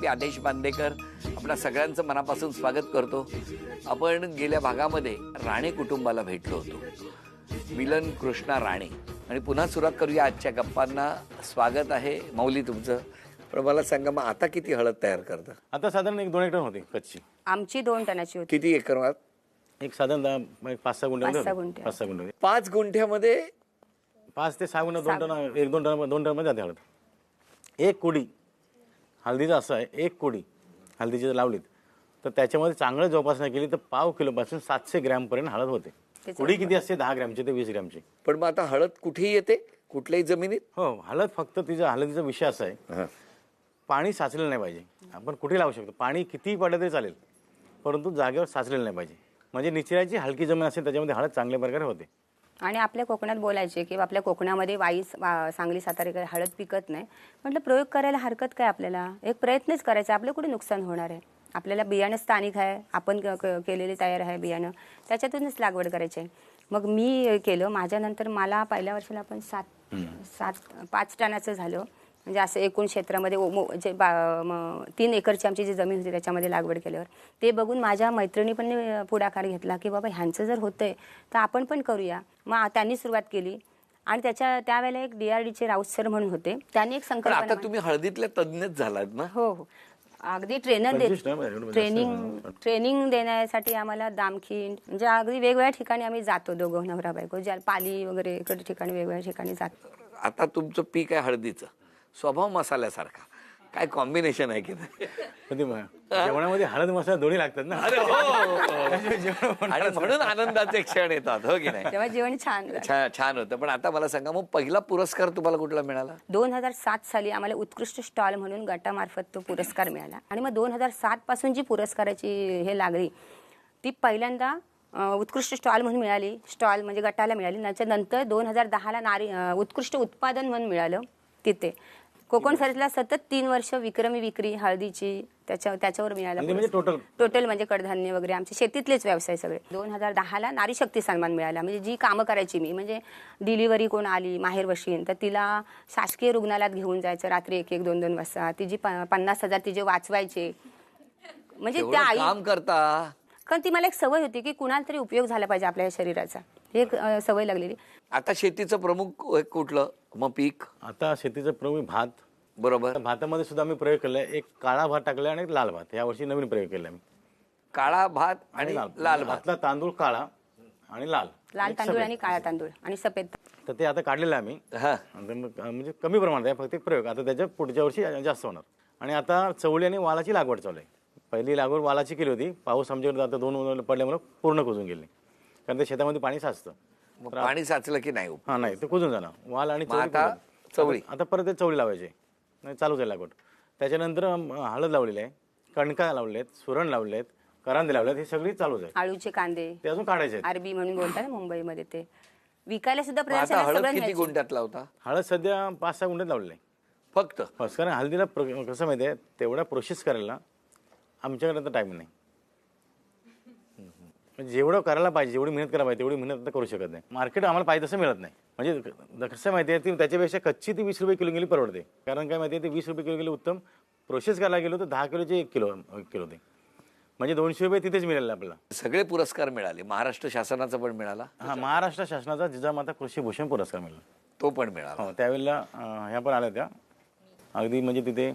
मी आदेश बांदेकर आपल्या सगळ्यांचं मनापासून स्वागत करतो. आपण गेल्या भागामध्ये राणे कुटुंबाला भेटलो होतो, मिलन कृष्णा राणे. आणि पुन्हा सुरुवात करूया आजच्या गप्पांना. स्वागत आहे माऊली तुमचं. पण मला सांगा, मग आता किती हळद तयार करता? आता साधारण 1-2 टन होते कच्ची. आमची 2 टनाची होती. किती एकरात? एक साधारण 5-6 गुंठे. 5-6 गुंठे. 5 गुंठ्यामध्ये 5 ते 6 गुंठे 2 टन, 1-2 टन मध्ये जाते हळद. एक कुडी हळदीचं असं आहे, एक कुडी हळदीची जर लावलीत तर त्याच्यामध्ये चांगलं जोपासना केली तर पाव किलोपासून 700 ग्रॅमपर्यंत हळद होते. कुडी किती असते? 10 ग्रॅमची ते 20 ग्रॅमची. पण मग आता हळद कुठेही येते, कुठल्याही जमिनीत? हो, हळद फक्त हळदीचा विषय असा आहे, पाणी साचलेलं नाही पाहिजे. आपण कुठे लावू शकतो, पाणी कितीही पडलं तरी चालेल, परंतु जागेवर साचलेलं नाही पाहिजे. म्हणजे निचऱ्याची हलकी जमीन असेल त्याच्यामध्ये हळद चांगल्या प्रकारे होते. आणि आपल्या कोकणात बोलायचे की आपल्या कोकणामध्ये सांगली सातारा हळद पिकत नाही. म्हटलं प्रयोग करायला हरकत काय, आपल्याला एक प्रयत्नच करायचा, आपलं कुठे नुकसान होणार आहे. आपल्याला बियाणं स्थानिक आहे, आपण केलेले तयार आहे बियाणं, त्याच्यातूनच लागवड करायची आहे. मग मी केलं. माझ्यानंतर मला पहिल्या वर्षाला आपण 5 टनाचं झालं. म्हणजे असं एकूण क्षेत्रामध्ये जे 3 एकरची आमची जी जमीन होती त्याच्यामध्ये लागवड केल्यावर ते बघून माझ्या मैत्रिणी पण पुढाकार घेतला की बाबा ह्यांचं जर होतंय तर आपण पण करूया. मग त्यांनी सुरुवात केली. आणि त्यावेळेला एक DRDचे राऊत सर म्हणून होते, त्यांनी एक संकल्पना. आता तुम्ही हळदीतल्या तज्ञच झालात ना? हो हो, अगदी ट्रेनिंग देण्यासाठी आम्हाला दामखिंड म्हणजे अगदी वेगवेगळ्या ठिकाणी आम्ही जातो, दोघं नवरा बायको, ज्या पाली वगैरे इकडे ठिकाणी वेगवेगळ्या ठिकाणी जातो. आता तुमचं पीक आहे हळदीचं, स्वभाव मसाल्यासारखा, काय कॉम्बिनेशन आहे की नाही? जेवणामध्ये हळद मसाला दोन्ही लागतात ना. अरे हो, आणि म्हणून आनंदाचे क्षण येतात, हो की नाही? तेव्हा जेवण छान होतं. पण आता मला सांगा, मग पहिला पुरस्कार तुम्हाला कुठला मिळाला? 2007 साली आम्हाला उत्कृष्ट स्टॉल म्हणून गटामार्फत तो पुरस्कार मिळाला. आणि मग 2007 पासून जी पुरस्काराची हे लागली ती पहिल्यांदा उत्कृष्ट स्टॉल म्हणून मिळाली. स्टॉल म्हणजे गटाला मिळाली. त्याच्यानंतर 2010ला उत्कृष्ट उत्पादन म्हणून मिळालं. तिथे कोकण फेस्टला सतत 3 वर्ष विक्रमी विक्री हळदीची त्याच्यावर मिळाला. म्हणजे टोटल म्हणजे कडधान्य वगैरे आमचे शेतीतलेच व्यवसाय सगळे. 2010ला नारी शक्ती सन्मान मिळाला. म्हणजे जी कामं करायची मी, म्हणजे डिलिव्हरी कोण आली माहेर वशीन तर तिला शासकीय रुग्णालयात घेऊन जायचं रात्री 1-1, 2-2 वाजता. तिची 50,000 तिचे वाचवायचे. म्हणजे त्या आई काम करता. कारण ती मला एक सवय होती की कुणाला तरी उपयोग झाला पाहिजे आपल्या शरीराचा, एक सवय लागलेली. आता शेतीचं प्रमुख कुठलं मग पीक? आता शेतीचं प्रमुख भात. बरोबर. भातामध्ये सुद्धा आम्ही प्रयोग केलाय. एक काळा भात टाकलाय आणि एक लाल भात. यावर्षी नवीन प्रयोग केलाय. काळा भात आणि लाल भात. तांदूळ काळा आणि लाल तांदूळ आणि काळा तांदूळ आणि सफेद. तर ते आता काढलेलं आहे आम्ही. म्हणजे कमी प्रमाणात आहे फक्त एक प्रयोग. आता त्याच्या पुढच्या वर्षी जास्त होणार. आणि आता चवळी आणि वालाची लागवड चालू आहे. पहिली लागवड वालाची केली होती. पाऊस आमच्याकडे आता 2 उन्हाळे पडल्यामुळे पूर्ण कुजून गेले. कारण ते शेतामध्ये पाणी साचतं. पाणी साचलं की नाही? हा, नाही, ते कुजून जाणार. वाल आणि चवळी. आता परत ते चवळी लावायचे. चालूच आहे लागवड. त्याच्यानंतर हळद लावलेली आहे, कणका लावले आहेत, सुरण लावले आहेत, करांदे लावले आहेत. हे सगळी चालूच आहे. आळूचे कांदे ते अजून काढायचे. अरबी म्हणून बोलतात ना मुंबईमध्ये, ते विकायला सुद्धा हळद किती गुंठ्यात लावता? हळद सध्या 5-6 गुंठ्यात लावलेलं आहे फक्त. कारण हळदीला कसं माहिती आहे, तेवढ्या प्रोसेस करायला आमच्याकडे आता टाईम नाही. जेवढं करायला पाहिजे, जेवढी मेहनत करायला पाहिजे तेवढी मेहनत आता करू शकत नाही. मार्केट आम्हाला पाहिजे तसं मिळत नाही. म्हणजे कसं माहिती आहे, ती त्याच्यापेक्षा कच्ची ती 20 रुपये किलो गेली परवडते. कारण काय माहिती आहे, ते 20 रुपये किलो गेली उत्तम. प्रोसेस करायला गेलो तर 10 किलोचे 1 किलो ते म्हणजे 200 रुपये तिथेच मिळाले आपल्याला. सगळे पुरस्कार मिळाले. महाराष्ट्र शासनाचा पण मिळाला. हा, महाराष्ट्र शासनाचा जिजामाता कृषी भूषण पुरस्कार मिळाला, तो पण मिळाला. हो, त्यावेळेला ह्या पण आल्या त्या अगदी. म्हणजे तिथे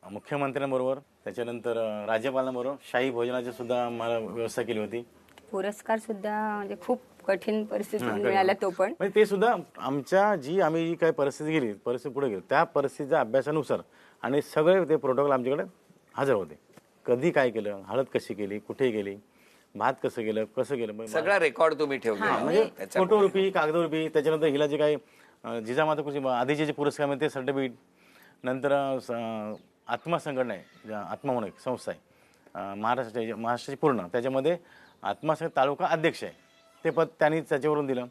मुख्यमंत्र्यांबरोबर, त्याच्यानंतर राज्यपालांबरोबर शाही भोजनाची सुद्धा मला व्यवस्था केली होती. पुरस्कार सुद्धा म्हणजे खूप कठीण परिस्थितीत मिळाला तो पण. म्हणजे ते सुद्धा आमच्या आम्ही जी काही परिस्थिती पुढे गेली त्या परिस्थितीच्या अभ्यासानुसार आणि सगळे ते प्रोटोकॉल आमच्याकडे हजर होते. कधी काय केलं, हळद कशी केली, कुठे गेली, भात कसं केलं, सगळा रेकॉर्ड तुम्ही ठेवला. म्हणजे फोटोरूपी, कागदरूपी. त्याच्यानंतर हिला जे काही जिजामाता कृषी आधीचे जे पुरस्कार मिळते ते सर्टिफिकेट. नंतर आत्मा संघटना आहे, आत्मा म्हणून एक संस्था आहे महाराष्ट्राची पूर्ण, त्याच्यामध्ये आत्मा तालुका अध्यक्ष आहे, ते पद त्यांनी त्याच्यावरून दिलं.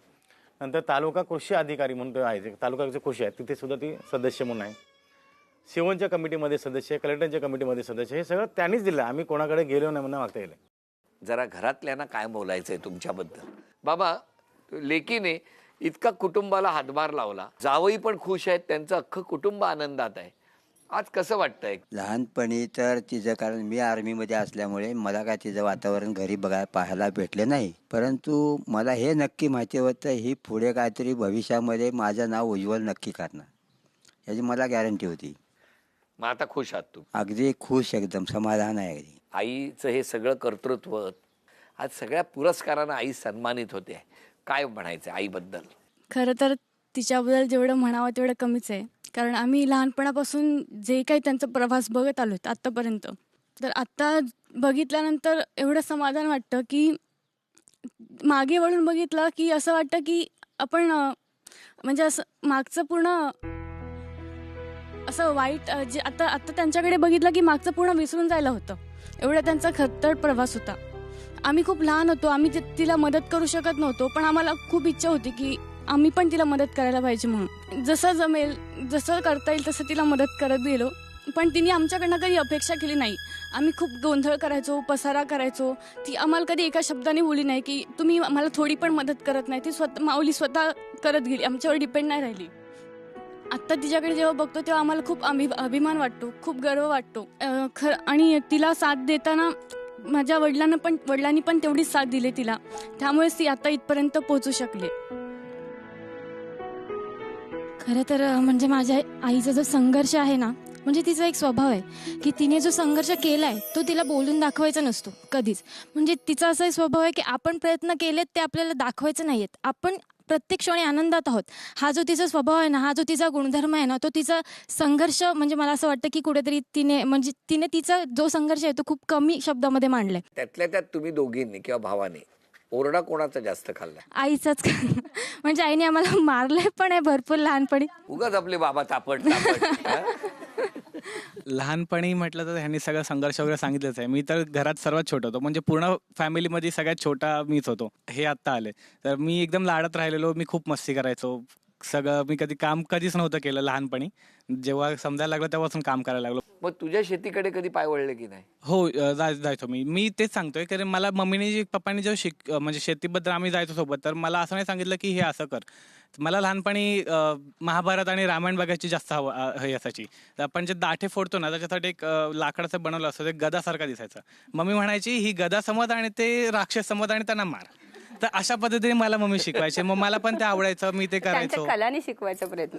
नंतर तालुका कृषी अधिकारी म्हणून आहे, तालुका कृषी आहे, तिथे सुद्धा ती सदस्य म्हणून आहे. सेवनच्या कमिटीमध्ये सदस्य, कलेक्टरच्या कमिटीमध्ये सदस्य. हे सगळं त्यांनीच दिलं. आम्ही कोणाकडे गेलो नाही म्हणून मागता येईल. जरा घरातल्यांना काय बोलायचंय तुमच्याबद्दल? बाबा, लेकीने इतका कुटुंबाला हातभार लावला, जावई पण खुश आहेत, त्यांचं अख्खं कुटुंब आनंदात आहे. आज कसं वाटतंय? लहानपणी तर तिचं, कारण मी आर्मीमध्ये असल्यामुळे मला काय तिचं वातावरण घरी पाहायला भेटलं नाही. परंतु मला हे नक्की माहिती होतं, ही पुढे काहीतरी भविष्यामध्ये माझं नाव उज्ज्वल नक्की करणार, याची मला गॅरंटी होती. मग आता खुश आहात तू? अगदी खुश, एकदम समाधान आहे अगदी. आईचं हे सगळं कर्तृत्व, आज सगळ्या पुरस्कारांना आई सन्मानित होते. काय म्हणायचं आईबद्दल? खरं तर तिच्याबद्दल जेवढं म्हणावं तेवढं कमीच आहे. कारण आम्ही लहानपणापासून जे काही त्यांचा प्रवास बघत आलो आत्तापर्यंत, तर आत्ता बघितल्यानंतर एवढं समाधान वाटतं की मागे वळून बघितलं की असं वाटतं की आपण म्हणजे असं मागचं पूर्ण असं वाईट जे आता आत्ता त्यांच्याकडे बघितलं की मागचं पूर्ण विसरून जायला होतं. एवढा त्यांचा खत्तर प्रवास होता. आम्ही खूप लहान होतो, आम्ही तिला मदत करू शकत नव्हतो, पण आम्हाला खूप इच्छा होती की आम्ही पण तिला मदत करायला पाहिजे म्हणून. जसं जमेल, जसं करता येईल तसं तिला मदत करत गेलो. पण तिने आमच्याकडनं कधी अपेक्षा केली नाही. आम्ही खूप गोंधळ करायचो, पसारा करायचो. ती आम्हाला कधी एका शब्दाने बोलली नाही की तुम्ही मला थोडी पण मदत करत नाही. ती माऊली स्वतः करत गेली, आमच्यावर डिपेंड नाही राहिली. आत्ता तिच्याकडे जेव्हा बघतो तेव्हा आम्हाला खूप अभिमान वाटतो, खूप गर्व वाटतो. आणि तिला साथ देताना माझ्या वडिलांनी पण तेवढीच साथ दिली तिला. त्यामुळेच ती आता इथपर्यंत पोहोचू शकली. खरं तर म्हणजे माझ्या आईचा जो संघर्ष आहे ना, म्हणजे तिचा एक स्वभाव आहे की तिने जो संघर्ष केला आहे तो तिला बोलून दाखवायचा नसतो कधीच. म्हणजे तिचा असा स्वभाव आहे की आपण प्रयत्न केलेत ते आपल्याला दाखवायचे नाही आहेत. आपण प्रत्येक क्षणी आनंदात आहोत. हा जो तिचा स्वभाव आहे ना, हा जो तिचा गुणधर्म आहे ना, तो तिचा संघर्ष, म्हणजे मला असं वाटतं की कुठेतरी तिने तिचा जो संघर्ष आहे तो खूप कमी शब्दामध्ये मांडलाय. त्यातल्या त्यात तुम्ही दोघींनी किंवा भावाने ओरडा कोणाचा जास्त खाल्ला? आईचाच. म्हणजे आईने आम्हाला मारलंय पण आहे भरपूर लहानपणी. उगाच आपले बाबा तापट लहानपणी म्हटलं तर ह्यांनी सगळं संघर्ष वगैरे सांगितलंच आहे. मी तर घरात सर्वात छोटा होतो, म्हणजे पूर्ण फॅमिलीमध्ये सगळ्यात छोटा मीच होतो. हे आत्ता आले तर मी एकदम लाडत राहिलेलो. मी खूप मस्ती करायचो. सगळं मी काम कधीच नव्हतं केलं लहानपणी. जेव्हा समजायला लागलं तेव्हापासून काम करायला लागलो. मग तुझ्या शेतीकडे कधी पाय वळले की नाही? हो, जायचो मी तेच सांगतोय, कारण मला मम्मीने पप्पांनी जेव्हा म्हणजे शेतीबद्दल आम्ही जायचो सोबत, तर मला असं नाही सांगितलं की हे असं कर. मला लहानपणी महाभारत आणि रामायण बघायची जास्त हे असायची. तर आपण जे दाठे फोडतो ना, त्याच्यासाठी एक लाकडाचं बनवलं असतं, ते गदासारखा दिसायचं. मम्मी म्हणायची ही गदा समज आणि ते राक्षस समज आणि त्यांना मार. तर अशा पद्धतीने मला मम्मी शिकवायची. मग मला पण ते आवडायचं, मी ते करायचो. कलाने शिकवायचा प्रयत्न.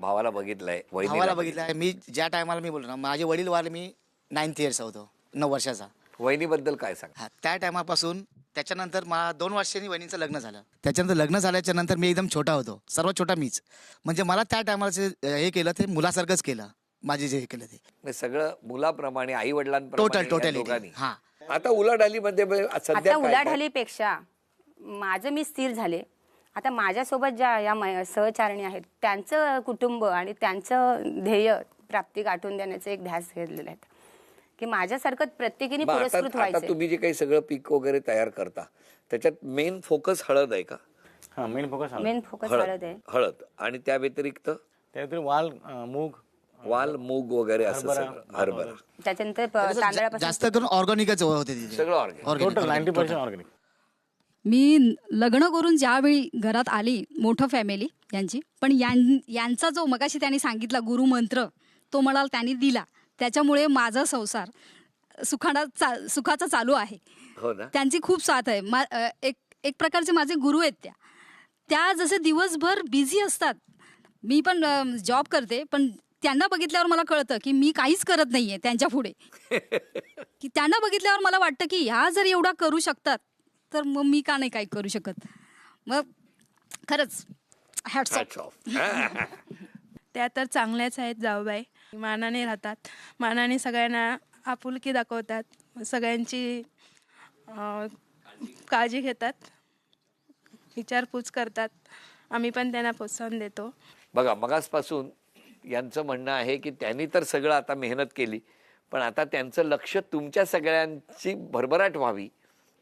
भावाला बघितलंय, भावाला बघितलंय. मी ज्या टायमाला मी बोललो ना, माझे वडील वारले, मी 9th इयर्स होतो, 9 वर्षाचा. वहिनीबद्दल काय सांग? हा, त्या टायमापासून त्याच्यानंतर मला 2 वर्षांनी वहिनीचं लग्न झालं. त्याच्यानंतर लग्न झाल्याच्या नंतर मी एकदम छोटा होतो, सर्वात छोटा मीच. म्हणजे मला त्या टायमाला हे केलं ते मुलासारखंच केलं, माझे जे हे केलं ते सगळं मुलाप्रमाणे, आई वडिलांप्रमाणे. टोटल. हा, आता उलाढालीमध्ये सध्या आता उलाढालीपेक्षा माझं मी स्थिर झाले. आता माझ्यासोबत ज्या या सहचारणी आहेत त्यांचं कुटुंब आणि त्यांचं ध्येय प्राप्ती गाठून देण्याचं एक ध्यास घेतलेलं आहे की माझ्यासारखं प्रत्येकीने पुरस्कृत आता व्हायचं. तुम्ही जे काही सगळं पीक वगैरे तयार करता त्याच्यात मेन फोकस हळद आहे का? हां, मेन फोकस हळद आहे. हळद आणि त्या व्यतिरिक्त त्यानंतर वाल, मूग, वाल, मूग वगैरे असं सगळं, हरभरा. त्याच्यानंतर तांदळापासून जास्त करून ऑर्गॅनिकच होते तिथे. सगळं ऑर्गॅनिक. Total 90% organic. मी लग्न करून ज्यावेळी घरात आली, मोठं फॅमिली यांची, पण यांचा जो मगाशी त्यांनी सांगितला गुरुमंत्र, तो मला त्यांनी दिला. त्याच्यामुळे माझा संसार सुखाचा चालू आहे. हो ना. त्यांची खूप साथ आहे. एक प्रकारचे माझे गुरु आहेत त्या जसे दिवसभर बिझी असतात. मी पण जॉब करते, पण त्यांना बघितल्यावर मला कळतं की मी काहीच करत नाहीये त्यांच्या पुढे. की त्यांना बघितल्यावर मला वाटतं की ह्या जर एवढा करू शकतात तर मग मी का नाही काही करू शकत. मग खरंच हॅट्स ऑफ. त्या तर चांगल्याच आहेत जाऊबाई. मानाने राहतात, मानाने सगळ्यांना आपुलकी दाखवतात, सगळ्यांची काळजी घेतात, विचारपूस करतात. आम्ही पण त्यांना प्रोत्साहन देतो. बघा, मगासपासून यांचं म्हणणं आहे की त्यांनी तर सगळं आता मेहनत केली, पण आता त्यांचं लक्ष तुमच्या सगळ्यांची भरभराट व्हावी,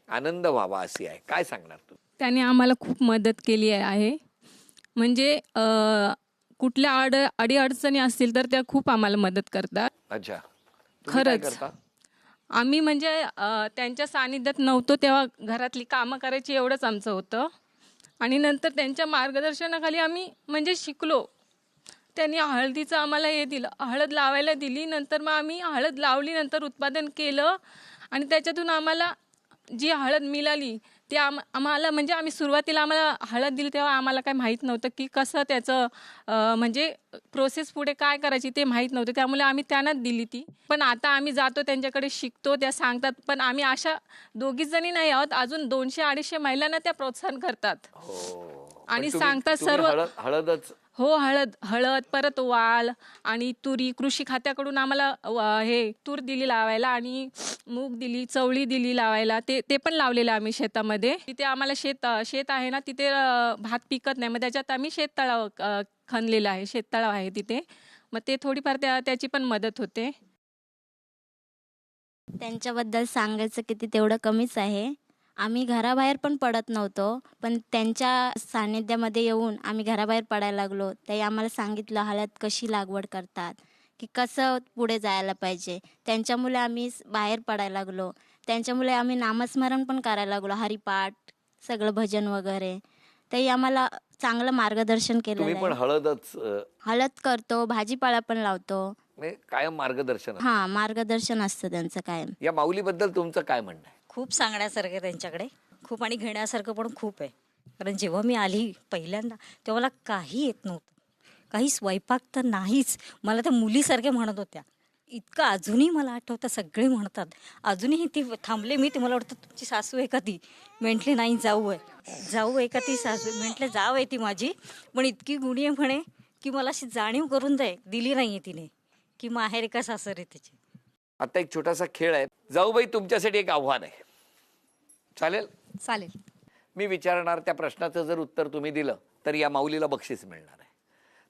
आनंद व्हावा अशी आहे. काय सांगणार तू? त्याने आम्हाला खूप मदत केली आहे. म्हणजे कुठल्या अडीअडचणी असतील तर त्या खूप आम्हाला मदत करतात. अच्छा, तुम्ही काय खरंच. करता? आम्ही म्हणजे त्यांच्या सानिध्यात नव्हतो तेव्हा घरातली कामं करायची, एवढंच आमचं होतं. आणि नंतर त्यांच्या मार्गदर्शनाखाली आम्ही म्हणजे शिकलो. त्यांनी हळदीचं आम्हाला हे दिलं, हळद लावायला दिली. नंतर मग आम्ही हळद लावली, नंतर उत्पादन केलं आणि त्याच्यातून आम्हाला जी हळद मिळाली ते आम्हाला म्हणजे आम्ही सुरुवातीला आम्हाला हळद दिली तेव्हा आम्हाला काय माहीत नव्हतं की कसं त्याचं म्हणजे प्रोसेस पुढे काय करायची ते माहीत नव्हतं. त्यामुळे आम्ही त्यांनाच दिली ती. पण आता आम्ही जातो त्यांच्याकडे शिकतो, त्या सांगतात. पण आम्ही अशा दोघीच जणी नाही आहोत, अजून 200-250 महिलांना त्या प्रोत्साहन करतात आणि सांगतात सर्व. हळदच हो, हळद परत वाल आणि तुरी. कृषी खात्याकडून आम्हाला हे तूर दिली लावायला आणि मूग दिली, चवळी दिली लावायला. ते पण लावलेलं आम्ही शेतामध्ये. तिथे आम्हाला शेत आहे ना, तिथे भात पिकत नाही, मग त्याच्यात आम्ही शेततळाव खणलेलं आहे, शेततळाव आहे तिथे. मग ते थोडीफार त्याची पण मदत होते. त्यांच्याबद्दल सांगायचं किती तेवढं कमीच आहे. आम्ही घराबाहेर पण पडत नव्हतो, पण त्यांच्या सानिध्यामध्ये येऊन आम्ही घराबाहेर पडायला लागलो. ते आम्हाला सांगितलं हळद कशी लागवड करतात, की कसं पुढे जायला पाहिजे. त्यांच्यामुळे आम्ही बाहेर पडायला लागलो. त्यांच्यामुळे आम्ही नामस्मरण पण करायला लागलो, हरिपाठ, सगळं भजन वगैरे. ते आम्हाला चांगलं मार्गदर्शन केलेलं तुम्ही पण आहे. हळद करतो, भाजीपाला पण लावतो. कायम मार्गदर्शन. हां, मार्गदर्शन असतं त्यांचं कायम. या माऊलीबद्दल तुमचं काय म्हणणं आहे? खूप सांगण्यासारखं आहे त्यांच्याकडे, खूप, आणि घेण्यासारखं पण खूप आहे. कारण जेव्हा मी आली पहिल्यांदा तेव्हा मला काही येत नव्हतं, काही स्वयंपाक तर नाहीच. मला त्या मुलीसारख्या म्हणत होत्या. इतकं अजूनही मला आठवतं, सगळे म्हणतात. अजूनही ती थांबले मी, ते मला वाटतं तुमची सासू आहे का ती? म्हटले नाही, जाऊ आहे का ती सासू? म्हटलं जाऊ आहे ती माझी, पण इतकी गुणी आहे म्हणे की मला अशी जाणीव करून दिली नाही आहे तिने की माहेर का सासर आहे तिची. आता एक छोटासा खेळ आहे. जाऊबाई, तुमच्यासाठी एक आव्हान आहे, चालेल? चालेल. मी विचारणार त्या प्रश्नाचं जर उत्तर तुम्ही दिलं तर या माऊलीला बक्षीस मिळणार आहे.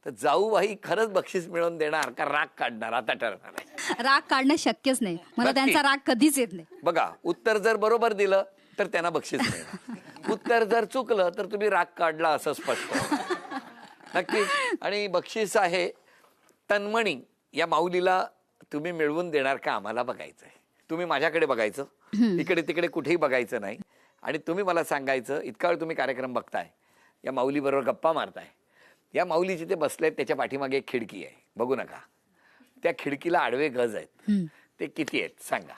तर जाऊबाई खरंच बक्षीस मिळवून देणार का राग काढणार आता ठरणार आहे. राग काढणं शक्यच नाही, मला नक्की. त्यांचा राग कधीच येत नाही. बघा, उत्तर जर बरोबर दिलं तर त्यांना बक्षीस मिळणार, उत्तर जर चुकलं तर तुम्ही राग काढला असं स्पष्ट. नक्की. आणि बक्षीस आहे तन्मणी. या माऊलीला तुम्ही मिळवून देणार का आम्हाला बघायचंय. तुम्ही माझ्याकडे बघायचं, इकडे तिकडे कुठेही बघायचं नाही, आणि तुम्ही मला सांगायचं. इतका वेळ तुम्ही कार्यक्रम बघताय, या माऊली बरोबर गप्पा मारताय. या माऊली जिथे बसलेत त्याच्या पाठीमागे एक खिडकी आहे, बघू नका. त्या खिडकीला आडवे गज आहेत, ते किती आहेत सांगा.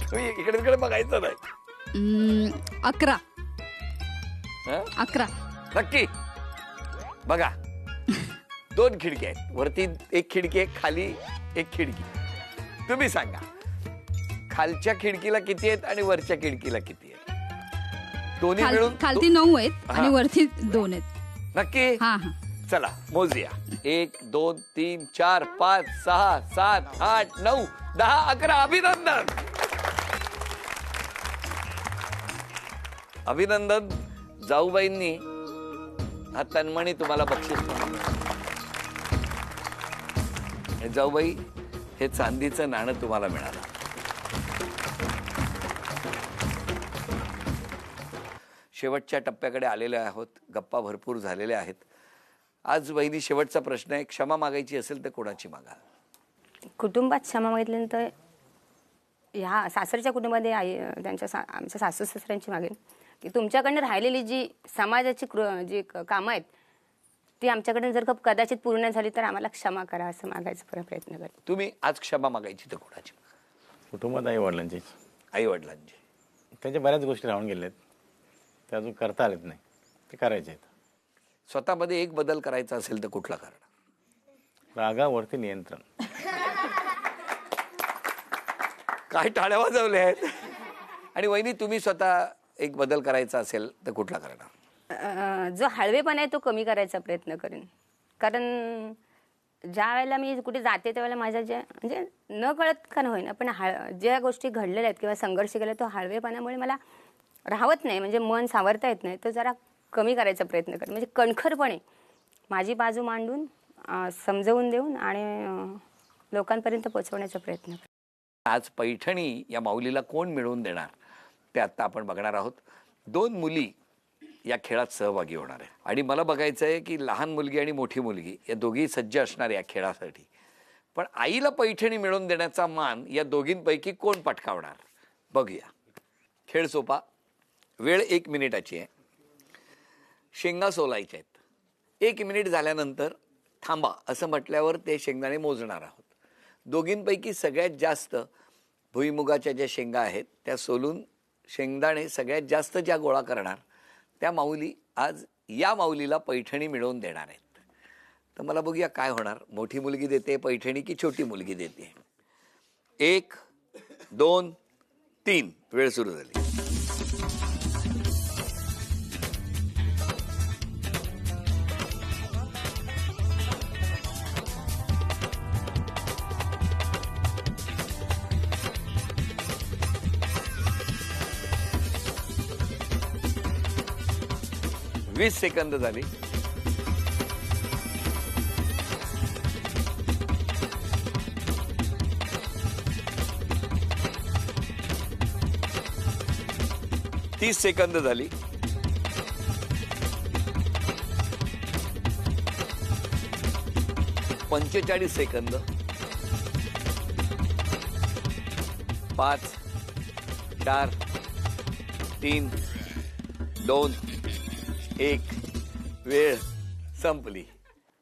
तुम्ही इकडे तिकडे बघायचं नाही. 11. हं? 11. नक्की. बघा, 2 खिडकी आहेत, वरती एक खिडकी आहे, खाली एक खिडकी. तुम्ही सांगा खालच्या खिडकीला किती आहेत आणि वरच्या खिडकीला किती आहेत? दोन्ही मिळून खालती 9 आहेत आणि वरती 2 आहेत. नक्की. हा. चला मोजूया. 1 2 3 4 5 6 7 8 9 10 11. अभिनंदन, अभिनंदन. जाऊबाईंनी हा तन्मणी तुम्हाला बक्षीस दिलं. जाऊबाई, हे चांदीचं नाणं तुम्हाला मिळालं. शेवटच्या टप्प्याकडे आलेले आहोत, गप्पा भरपूर झालेल्या आहेत. आज वहिनी, शेवटचा प्रश्न आहे. क्षमा मागायची असेल तर कोणाची मागाल? कुटुंबात क्षमा मागितल्यानंतर ह्या सासरच्या कुटुंबामध्ये आमच्या सासू सासऱ्यांची मागेल की तुमच्याकडनं राहिलेली जी समाजाची जी कामं आहेत ती आमच्याकडून जर कदाचित पूर्ण झाली तर आम्हाला क्षमा करा असं मागायचा प्रयत्न करेल. तुम्ही आज क्षमा मागायची तर कोणाची? कुटुंबात आई वडिलांची. आई वडिलांची. त्यांच्या बऱ्याच गोष्टी राहून गेल्या आहेत, ते अजून करता आलेत नाही, ते करायचे आहेत. स्वतःमध्ये एक बदल करायचा असेल तर कुठला करणार? रागावरती नियंत्रण. काय टाळ्या वाजवल्या आहेत. आणि वहिनी, तुम्ही स्वतः एक बदल करायचा असेल तर कुठला करणार? जो हळवेपणा आहे तो कमी करायचा प्रयत्न करेन. कारण ज्या वेळेला मी कुठे जाते त्यावेळेला माझ्या ज्या म्हणजे न कळत का होईना पण ज्या गोष्टी घडलेल्या आहेत किंवा संघर्ष केला तो हळवेपणामुळे मला राहत नाही, म्हणजे मन सावरता येत नाही, तो जरा कमी करायचा प्रयत्न करेन. म्हणजे कणखरपणे माझी बाजू मांडून समजवून देऊन आणि लोकांपर्यंत पोहोचवण्याचा प्रयत्न करेन. आज पैठणी या माऊलीला कोण मिळवून देणार ते आता आपण बघणार आहोत. 2 मुली या खेळात सहभागी होणार आहे आणि मला बघायचं आहे की लहान मुलगी आणि मोठी मुलगी या दोघी सज्ज असणार या खेळासाठी. पण आईला पैठणी मिळवून देण्याचा मान या दोघींपैकी कोण पटकावणार बघूया. खेळ सोपा, वेळ 1 मिनिटाची आहे. शेंगा सोलायच्या आहेत. 1 मिनिट झाल्यानंतर थांबा असं म्हटल्यावर ते शेंगदाणे मोजणार आहोत. दोघींपैकी सगळ्यात जास्त भुईमुगाच्या ज्या शेंगा आहेत त्या सोलून शेंगदाणे सगळ्यात जास्त ज्या गोळा करणार त्या माऊली आज या माऊलीला पैठणी मिळवून देणार आहेत. तर मला बघूया काय होणार. मोठी मुलगी देते पैठणी की छोटी मुलगी देते. 1 2 3 वेळ सुरू झाली. वीस सेकंद झाली. तीस सेकंद झाली. 45 सेकंद. 5 4 3 2 1 वेळ संपली.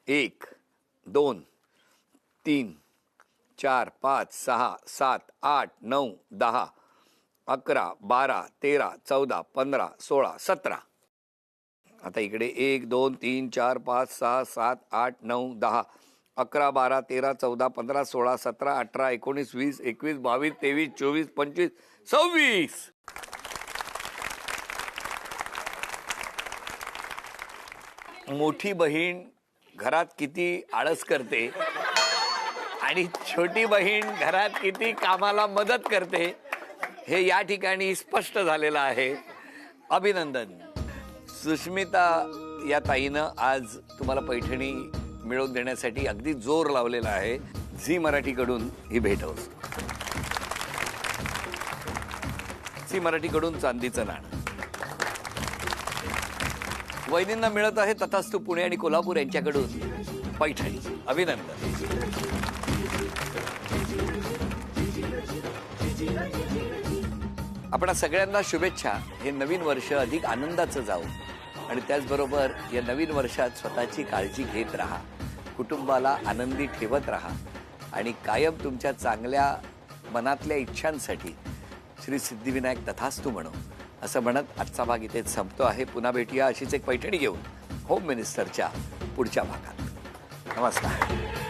1 2 3 4 5 6 7 8 9 10 11 12 13 14 15 16 17. आता इकडे 1 2 3 4 5 6 7 8 9 10 11 12 13 14 15 16 17 18 19 20 21 22 23 24 25 26. मोठी बहीण घरात किती आळस करते आणि छोटी बहीण घरात किती कामाला मदत करते हे या ठिकाणी स्पष्ट झालेलं आहे. अभिनंदन. सुष्मिता या ताईनं आज तुम्हाला पैठणी मिळवून देण्यासाठी अगदी जोर लावलेला आहे. झी मराठीकडून ही भेट होती. झी मराठीकडून चांदीचं नाणं. वैनींना मिळत आहे तथास्तु पुणे आणि कोल्हापूर यांच्याकडून पैठणी. अभिनंदन. आपणा सगळ्यांना शुभेच्छा. हे नवीन वर्ष अधिक आनंदाचं जाऊ आणि त्याचबरोबर या नवीन वर्षात स्वतःची काळजी घेत राहा, कुटुंबाला आनंदी ठेवत राहा आणि कायम तुमच्या चांगल्या मनातल्या इच्छांसाठी श्री सिद्धिविनायक तथास्तु म्हणू असं म्हणत आजचा भाग इथेच संपतो आहे. पुन्हा भेटूया अशीच एक पैठणी घेऊन होम मिनिस्टरच्या पुढच्या भागात. नमस्कार.